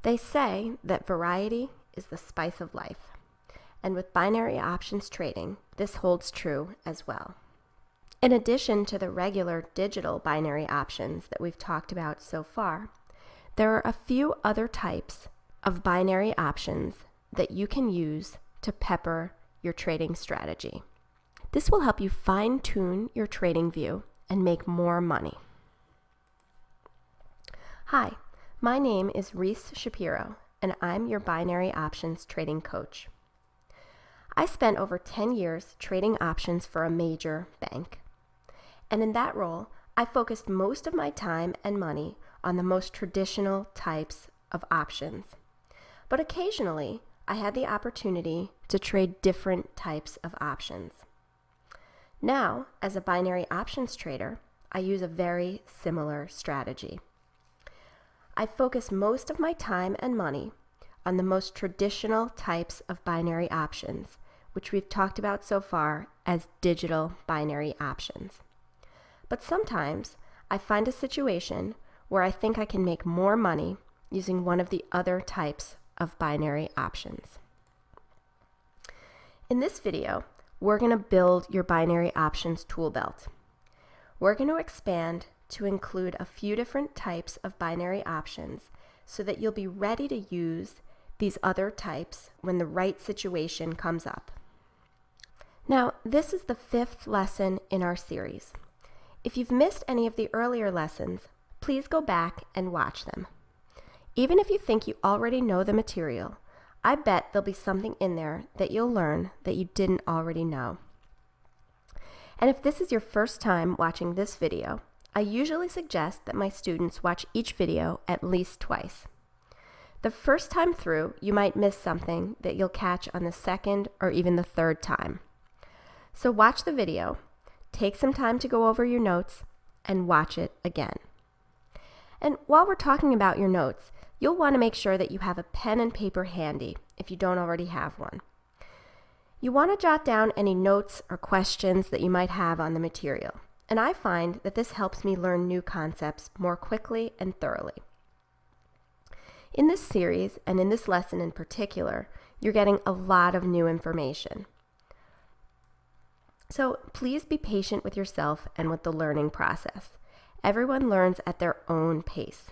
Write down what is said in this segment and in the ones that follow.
They say that variety is the spice of life, and with binary options trading, this holds true as well. In addition to the regular digital binary options that we've talked about so far, there are a few other types of binary options that you can use to pepper your trading strategy. This will help you fine-tune your trading view and make more money. Hi, my name is Reese Shapiro, and I'm your binary options trading coach. I spent over 10 years trading options for a major bank. And in that role, I focused most of my time and money on the most traditional types of options. But occasionally, I had the opportunity to trade different types of options. Now, as a binary options trader, I use a very similar strategy. I focus most of my time and money on the most traditional types of binary options, which we've talked about so far as digital binary options. But sometimes I find a situation where I think I can make more money using one of the other types of binary options. In this video, we're going to build your binary options tool belt. We're going to expand to include a few different types of binary options so that you'll be ready to use these other types when the right situation comes up. Now, this is the 5th lesson in our series. If you've missed any of the earlier lessons, please go back and watch them. Even if you think you already know the material, I bet there'll be something in there that you'll learn that you didn't already know. And if this is your first time watching this video, I usually suggest that my students watch each video at least twice. The first time through, you might miss something that you'll catch on the second or even the third time. So watch the video, take some time to go over your notes, and watch it again. And while we're talking about your notes, you'll want to make sure that you have a pen and paper handy if you don't already have one. You want to jot down any notes or questions that you might have on the material. And I find that this helps me learn new concepts more quickly and thoroughly. In this series, and in this lesson in particular, you're getting a lot of new information. So please be patient with yourself and with the learning process. Everyone learns at their own pace.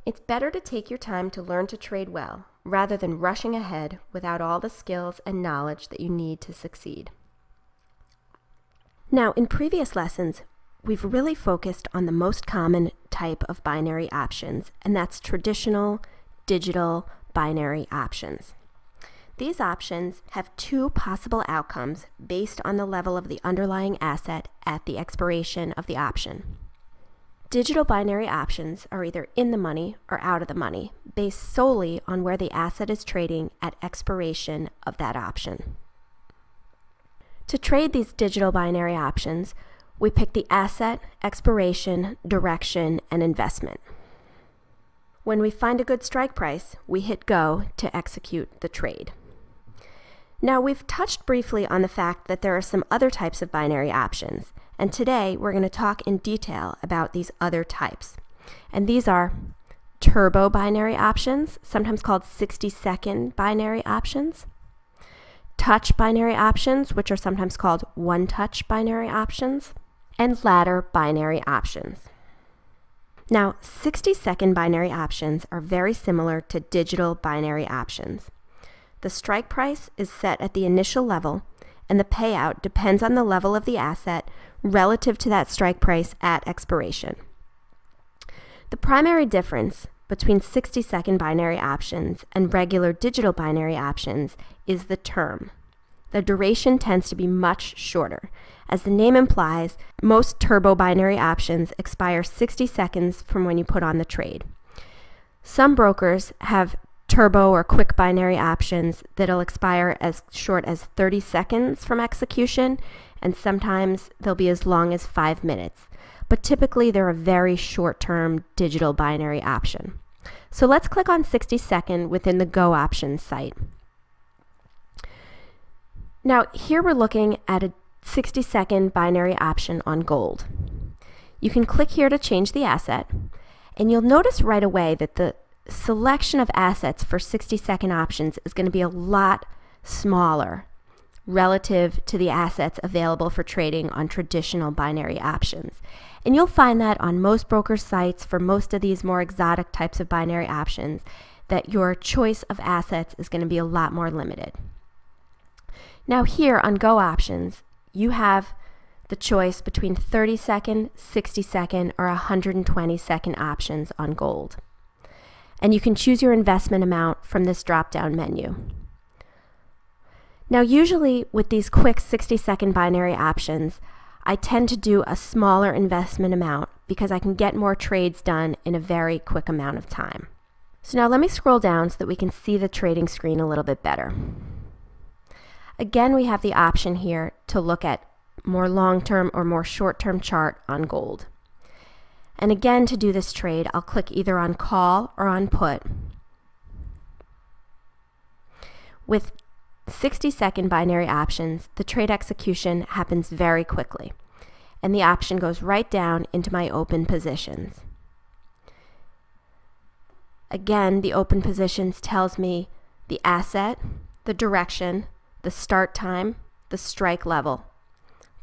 It's better to take your time to learn to trade well, rather than rushing ahead without all the skills and knowledge that you need to succeed. Now, in previous lessons, we've really focused on the most common type of binary options, and that's traditional digital binary options. These options have two possible outcomes based on the level of the underlying asset at the expiration of the option. Digital binary options are either in the money or out of the money, based solely on where the asset is trading at expiration of that option. To trade these digital binary options, we pick the asset, expiration, direction, and investment. When we find a good strike price, we hit go to execute the trade. Now, we've touched briefly on the fact that there are some other types of binary options, and today we're going to talk in detail about these other types. And these are turbo binary options, sometimes called 60-second binary options, touch binary options, which are sometimes called one-touch binary options, and ladder binary options. Now, 60-second binary options are very similar to digital binary options. The strike price is set at the initial level, and the payout depends on the level of the asset relative to that strike price at expiration. The primary difference between 60-second binary options and regular digital binary options is the term. The duration tends to be much shorter. As the name implies, most turbo binary options expire 60 seconds from when you put on the trade. Some brokers have turbo or quick binary options that'll expire as short as 30 seconds from execution, and sometimes they'll be as long as 5 minutes. But typically they're a very short-term digital binary option. So let's click on 60-second within the Go Options site. Now here we're looking at a 60-second binary option on gold. You can click here to change the asset, and you'll notice right away that the selection of assets for 60-second options is going to be a lot smaller relative to the assets available for trading on traditional binary options. And you'll find that on most broker sites for most of these more exotic types of binary options, that your choice of assets is going to be a lot more limited. Now here on Go Options, you have the choice between 30-second, 60-second, or 120-second options on gold. And you can choose your investment amount from this drop-down menu. Now usually with these quick 60-second binary options, I tend to do a smaller investment amount because I can get more trades done in a very quick amount of time. So now let me scroll down so that we can see the trading screen a little bit better. Again, we have the option here to look at more long-term or more short-term chart on gold. And again, to do this trade, I'll click either on call or on put. With 60-second binary options, the trade execution happens very quickly, and the option goes right down into my open positions. Again, the open positions tells me the asset, the direction, the start time, the strike level,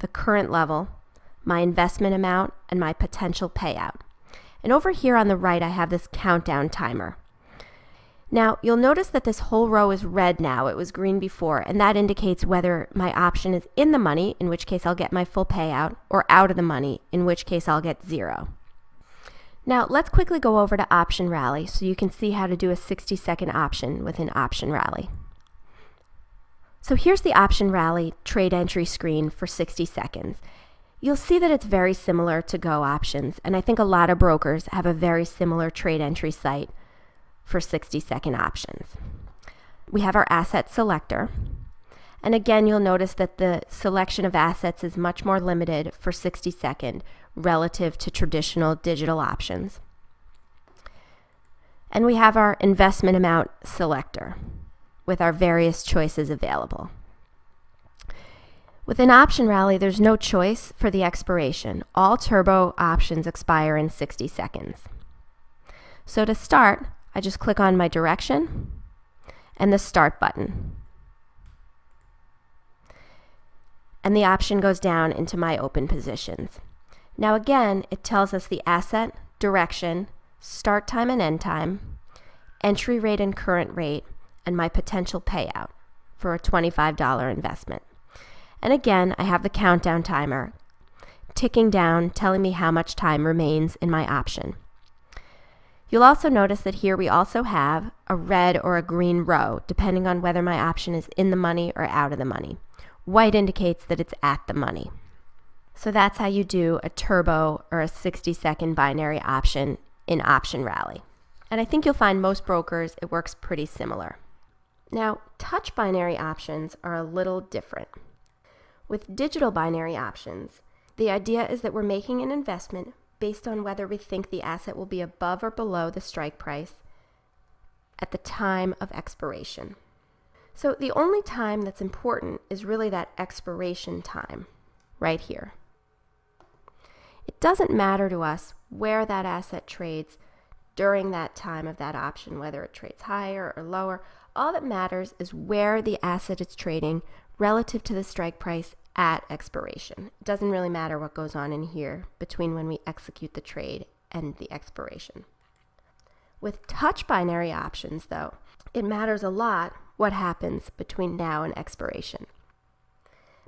the current level, my investment amount, and my potential payout. And over here on the right, I have this countdown timer. Now, you'll notice that this whole row is red now. It was green before, and that indicates whether my option is in the money, in which case I'll get my full payout, or out of the money, in which case I'll get zero. Now, let's quickly go over to Option Rally so you can see how to do a 60-second option within Option Rally. So here's the Option Rally trade entry screen for 60 seconds. You'll see that it's very similar to Go Options, and I think a lot of brokers have a very similar trade entry site for 60-second options. We have our asset selector, and again you'll notice that the selection of assets is much more limited for 60-second relative to traditional digital options. And we have our investment amount selector with our various choices available. Within Option Rally, there's no choice for the expiration. All turbo options expire in 60 seconds. So to start, I just click on my direction and the start button. And the option goes down into my open positions. Now again, it tells us the asset, direction, start time and end time, entry rate and current rate, and my potential payout for a $25 investment. And again, I have the countdown timer ticking down, telling me how much time remains in my option. You'll also notice that here we also have a red or a green row, depending on whether my option is in the money or out of the money. White indicates that it's at the money. So that's how you do a turbo or a 60-second binary option in Option Rally. And I think you'll find most brokers, it works pretty similar. Now, touch binary options are a little different. With digital binary options, the idea is that we're making an investment based on whether we think the asset will be above or below the strike price at the time of expiration. So the only time that's important is really that expiration time right here. It doesn't matter to us where that asset trades during that time of that option, whether it trades higher or lower. All that matters is where the asset is trading relative to the strike price at expiration. It doesn't really matter what goes on in here between when we execute the trade and the expiration. With touch binary options, though, it matters a lot what happens between now and expiration,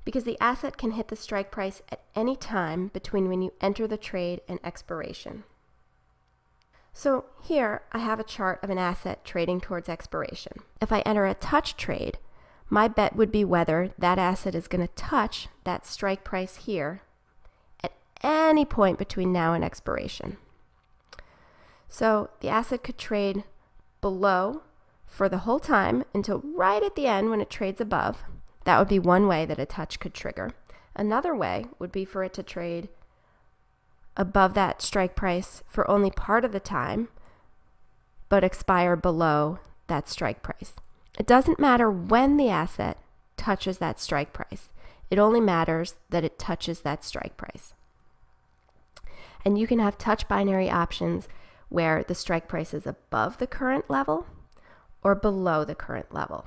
because the asset can hit the strike price at any time between when you enter the trade and expiration. So here I have a chart of an asset trading towards expiration. If I enter a touch trade, my bet would be whether that asset is going to touch that strike price here at any point between now and expiration. So the asset could trade below for the whole time until right at the end when it trades above. That would be one way that a touch could trigger. Another way would be for it to trade above that strike price for only part of the time, but expire below that strike price. It doesn't matter when the asset touches that strike price. It only matters that it touches that strike price. And you can have touch binary options where the strike price is above the current level or below the current level.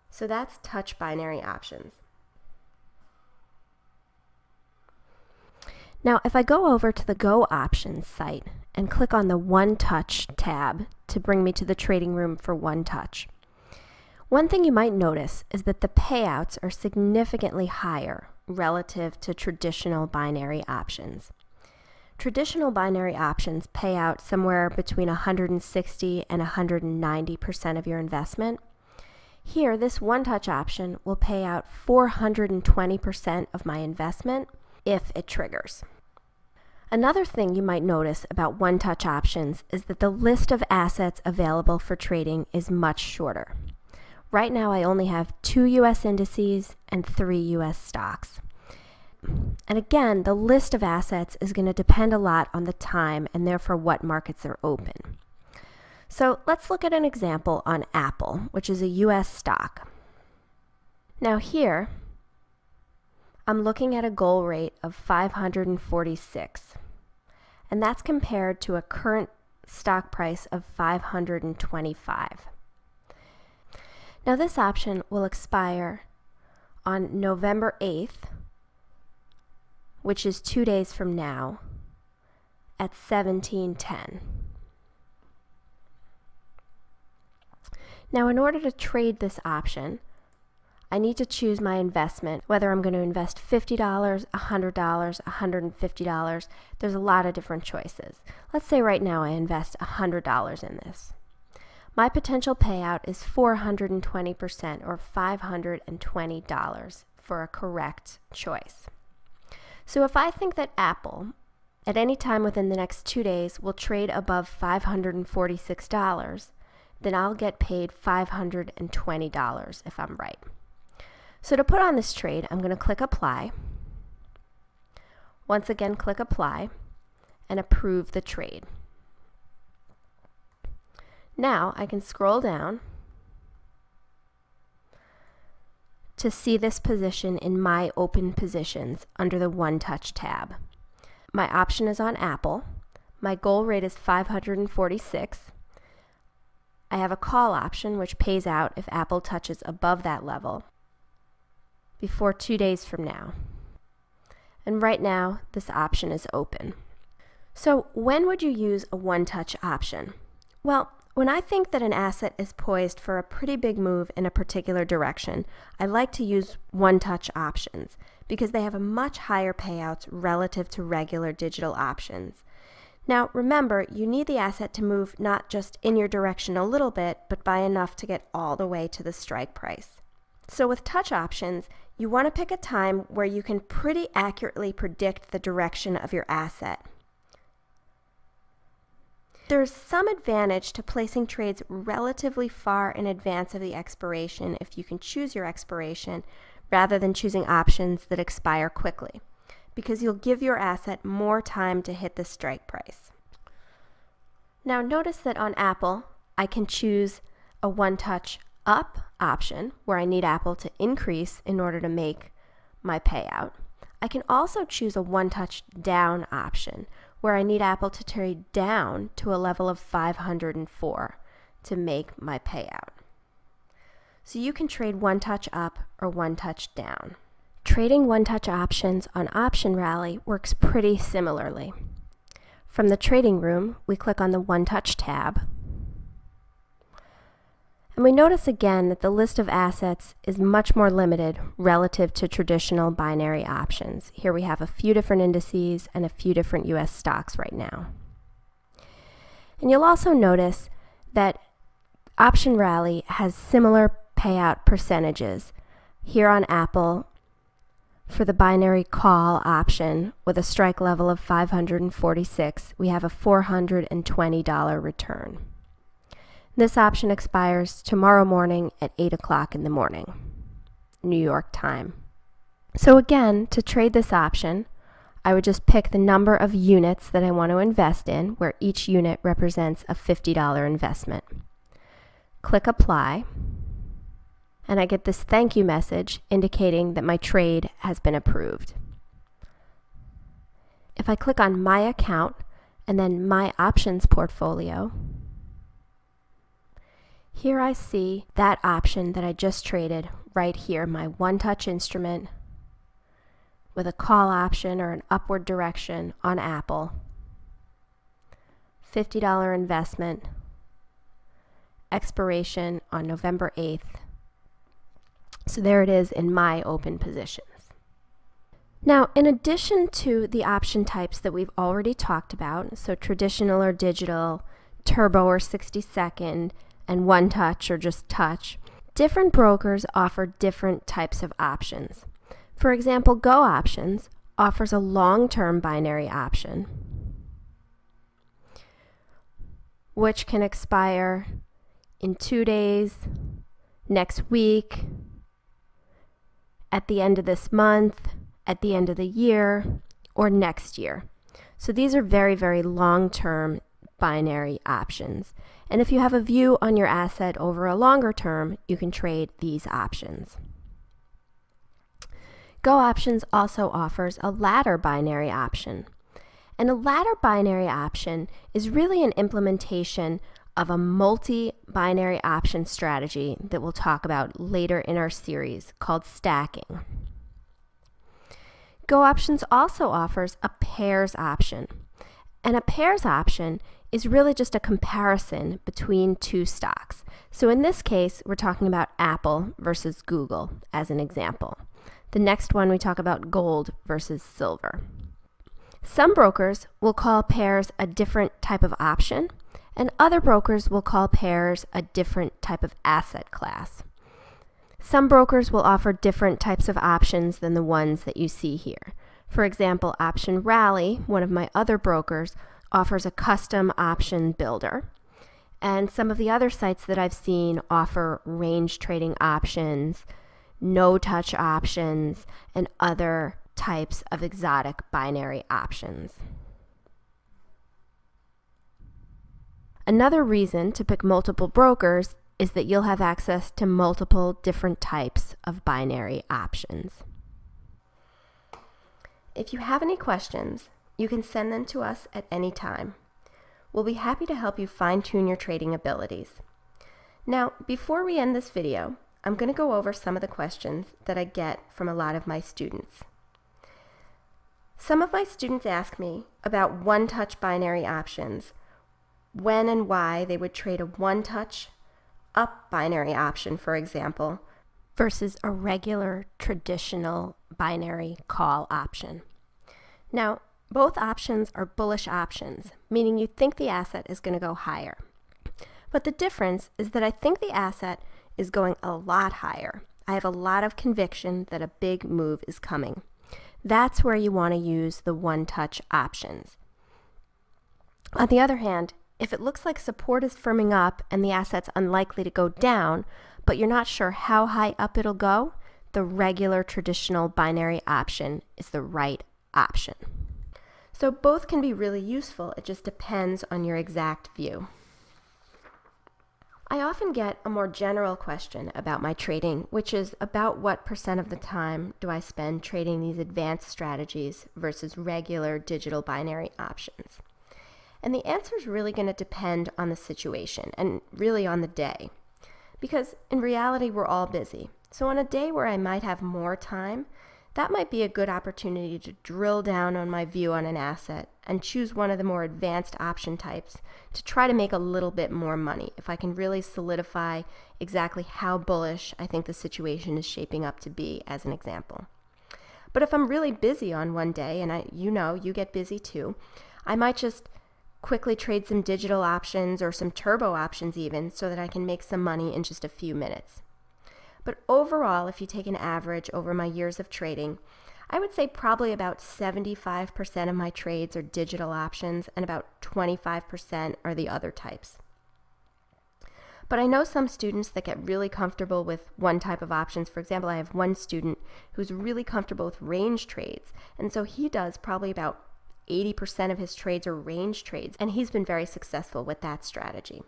So that's touch binary options. Now, if I go over to the Go Options site and click on the One Touch tab to bring me to the trading room for One Touch, one thing you might notice is that the payouts are significantly higher relative to traditional binary options. Traditional binary options pay out somewhere between 160 and 190% of your investment. Here, this One Touch option will pay out 420% of my investment if it triggers. Another thing you might notice about One Touch options is that the list of assets available for trading is much shorter. Right now, I only have 2 U.S. indices and 3 U.S. stocks. And again, the list of assets is going to depend a lot on the time and therefore what markets are open. So let's look at an example on Apple, which is a U.S. stock. Now here, I'm looking at a goal rate of 546, and that's compared to a current stock price of 525. Now this option will expire on November 8th, which is 2 days from now, at 17:10. Now in order to trade this option, I need to choose my investment, whether I'm going to invest $50, $100, $150. There's a lot of different choices. Let's say right now I invest $100 in this. My potential payout is 420% or $520 for a correct choice. So if I think that Apple, at any time within the next 2 days, will trade above $546, then I'll get paid $520 if I'm right. So to put on this trade, I'm going to click Apply. Once again, click Apply and approve the trade. Now I can scroll down to see this position in My Open Positions under the One Touch tab. My option is on Apple. My goal rate is 546. I have a call option which pays out if Apple touches above that level before 2 days from now. And right now, this option is open. So when would you use a One Touch option? Well, when I think that an asset is poised for a pretty big move in a particular direction, I like to use One Touch options because they have a much higher payouts relative to regular digital options. Now remember, you need the asset to move not just in your direction a little bit, but by enough to get all the way to the strike price. So with touch options, you want to pick a time where you can pretty accurately predict the direction of your asset. There's some advantage to placing trades relatively far in advance of the expiration if you can choose your expiration rather than choosing options that expire quickly, because you'll give your asset more time to hit the strike price. Now notice that on Apple, I can choose a One Touch Up option where I need Apple to increase in order to make my payout. I can also choose a One Touch Down option where I need Apple to trade down to a level of 504 to make my payout. So you can trade One Touch Up or One Touch Down. Trading One Touch options on Option Rally works pretty similarly. From the trading room, we click on the One Touch tab. And we notice again that the list of assets is much more limited relative to traditional binary options. Here we have a few different indices and a few different US stocks right now. And you'll also notice that Option Rally has similar payout percentages. Here on Apple, for the binary call option with a strike level of 546, we have a $420 return. This option expires tomorrow morning at 8 o'clock in the morning, New York time. So again, to trade this option, I would just pick the number of units that I want to invest in, where each unit represents a $50 investment. Click Apply, and I get this thank you message indicating that my trade has been approved. If I click on My Account, and then my options portfolio, here I see that option that I just traded right here, my one-touch instrument with a call option or an upward direction on Apple, $50 investment, expiration on November 8th. So there it is in my open positions. Now, in addition to the option types that we've already talked about, so traditional or digital, turbo or 60-second, and one touch or just touch, different brokers offer different types of options. For example, Go Options offers a long-term binary option, which can expire in 2 days, next week, at the end of this month, at the end of the year, or next year. So these are very, very long-term binary options. And if you have a view on your asset over a longer term, you can trade these options. Go Options also offers a ladder binary option. And a ladder binary option is really an implementation of a multi-binary option strategy that we'll talk about later in our series called stacking. Go Options also offers a pairs option. And a pairs option is really just a comparison between two stocks. So in this case, we're talking about Apple versus Google as an example. The next one, we talk about gold versus silver. Some brokers will call pairs a different type of option, and other brokers will call pairs a different type of asset class. Some brokers will offer different types of options than the ones that you see here. For example, Option Rally, one of my other brokers, offers a custom option builder. And some of the other sites that I've seen offer range trading options, no-touch options, and other types of exotic binary options. Another reason to pick multiple brokers is that you'll have access to multiple different types of binary options. If you have any questions, you can send them to us at any time. We'll be happy to help you fine-tune your trading abilities. Now, before we end this video, I'm going to go over some of the questions that I get from a lot of my students. Some of my students ask me about one-touch binary options, when and why they would trade a one-touch up binary option, for example, versus a regular traditional binary call option. Now, both options are bullish options, meaning you think the asset is going to go higher. But the difference is that I think the asset is going a lot higher. I have a lot of conviction that a big move is coming. That's where you want to use the one-touch options. On the other hand, if it looks like support is firming up and the asset's unlikely to go down, but you're not sure how high up it'll go, the regular traditional binary option is the right option. So both can be really useful. It just depends on your exact view. I often get a more general question about my trading, which is about what % of the time do I spend trading these advanced strategies versus regular digital binary options. And the answer is really going to depend on the situation and really on the day. Because in reality, we're all busy. So on a day where I might have more time, that might be a good opportunity to drill down on my view on an asset and choose one of the more advanced option types to try to make a little bit more money if I can really solidify exactly how bullish I think the situation is shaping up to be, as an example. But if I'm really busy on one day, and you get busy too, I might just quickly trade some digital options or some turbo options even so that I can make some money in just a few minutes. But overall, if you take an average over my years of trading, I would say probably about 75% of my trades are digital options and about 25% are the other types. But I know some students that get really comfortable with one type of options. For example, I have one student who's really comfortable with range trades, and so he does probably about 80% of his trades are range trades, and he's been very successful with that strategy.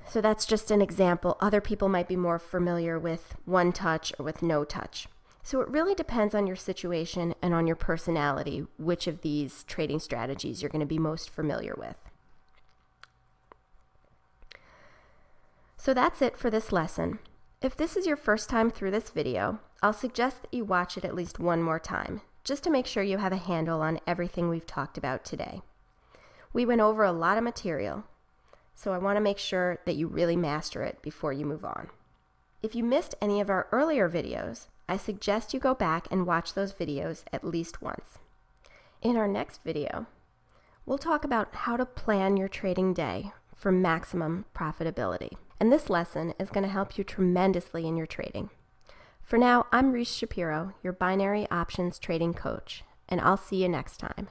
So that's just an example. Other people might be more familiar with one touch or with no touch. So it really depends on your situation and on your personality, which of these trading strategies you're going to be most familiar with. So that's it for this lesson. If this is your first time through this video, I'll suggest that you watch it at least one more time, just to make sure you have a handle on everything we've talked about today. We went over a lot of material, so I want to make sure that you really master it before you move on. If you missed any of our earlier videos, I suggest you go back and watch those videos at least once. In our next video, we'll talk about how to plan your trading day for maximum profitability. And this lesson is going to help you tremendously in your trading. For now, I'm Reese Shapiro, your binary options trading coach, and I'll see you next time.